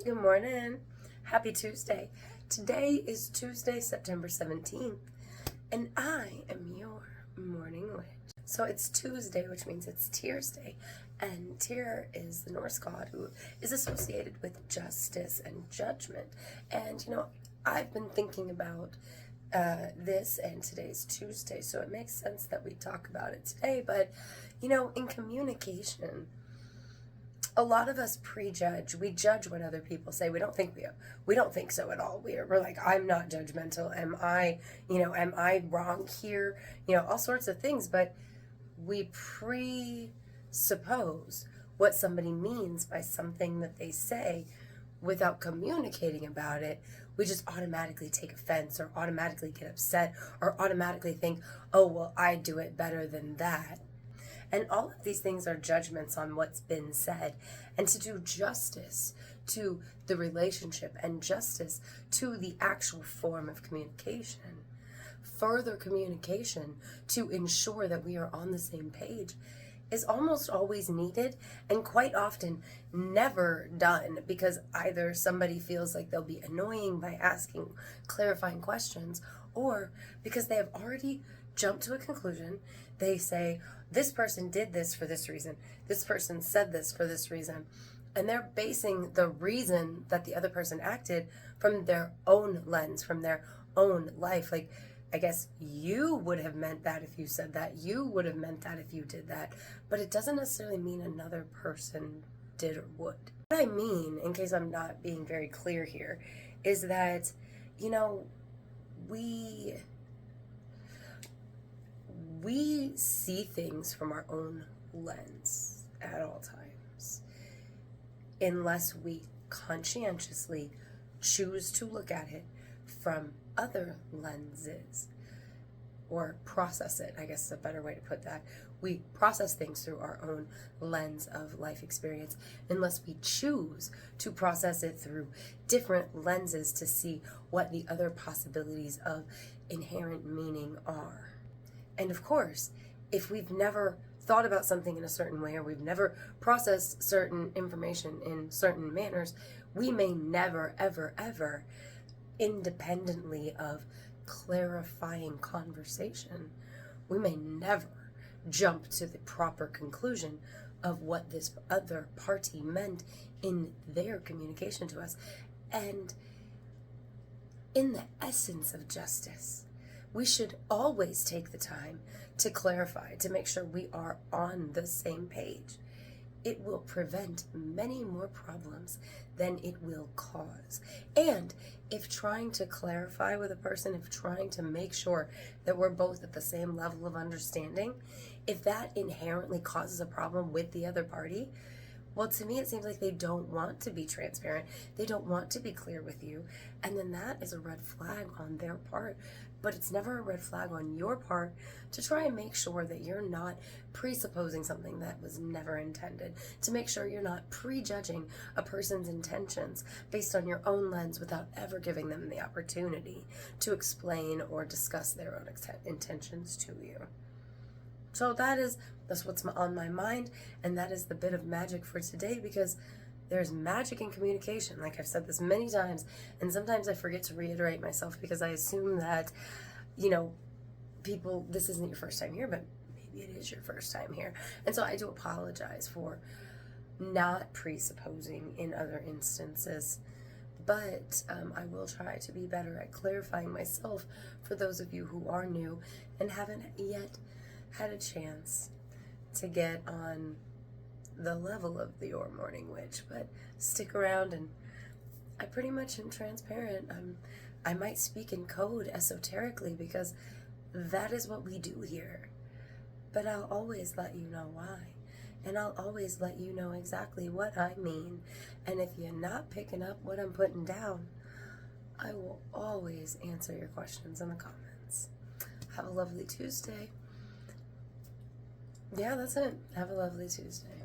Good morning. Happy Tuesday. Today is Tuesday, September 17th, and I am your morning witch. So it's Tuesday, which means it's Tyr's Day, and Tyr is the Norse god who is associated with justice and judgment. And I've been thinking about this, and today's Tuesday, so it makes sense that we talk about it today. But in communication, a lot of us prejudge. We judge what other people say. We don't think so at all. We're like, I'm not judgmental. Am I wrong here? All sorts of things. But we presuppose what somebody means by something that they say without communicating about it. We just automatically take offense or automatically get upset or automatically think, oh, well, I do it better than that. And all of these things are judgments on what's been said. And to do justice to the relationship and justice to the actual form of communication, further communication to ensure that we are on the same page, is almost always needed and quite often never done, because either somebody feels like they'll be annoying by asking clarifying questions, or because they have already jumped to a conclusion. They say, this person did this for this reason, this person said this for this reason, and they're basing the reason that the other person acted from their own lens, from their own life. Like, I guess you would have meant that if you said that, you would have meant that if you did that, but it doesn't necessarily mean another person did or would. What I mean, in case I'm not being very clear here, is that, we see things from our own lens at all times, unless we conscientiously choose to look at it from other lenses, or process it, I guess is a better way to put that. We process things through our own lens of life experience, unless we choose to process it through different lenses to see what the other possibilities of inherent meaning are. And of course, if we've never thought about something in a certain way, or we've never processed certain information in certain manners, we may never, ever, ever, independently of clarifying conversation, we may never jump to the proper conclusion of what this other party meant in their communication to us. And in the essence of justice, we should always take the time to clarify, to make sure we are on the same page. It will prevent many more problems than it will cause. And if trying to clarify with a person, if trying to make sure that we're both at the same level of understanding, if that inherently causes a problem with the other party, well, to me, it seems like they don't want to be transparent. They don't want to be clear with you. And then that is a red flag on their part. But it's never a red flag on your part to try and make sure that you're not presupposing something that was never intended, to make sure you're not prejudging a person's intentions based on your own lens without ever giving them the opportunity to explain or discuss their own intentions to you. So that's what's on my mind, and that is the bit of magic for today, because there's magic in communication. Like I've said this many times, and sometimes I forget to reiterate myself because I assume that, people, this isn't your first time here, but maybe it is your first time here. And so I do apologize for not presupposing in other instances. But I will try to be better at clarifying myself for those of you who are new and haven't yet had a chance to get on the level of the Your Morning Witch. But stick around, and I pretty much am transparent. I might speak in code esoterically because that is what we do here, but I'll always let you know why, and I'll always let you know exactly what I mean. And if you're not picking up what I'm putting down, I will always answer your questions in the comments. Have a lovely Tuesday. Yeah, that's it. Have a lovely Tuesday.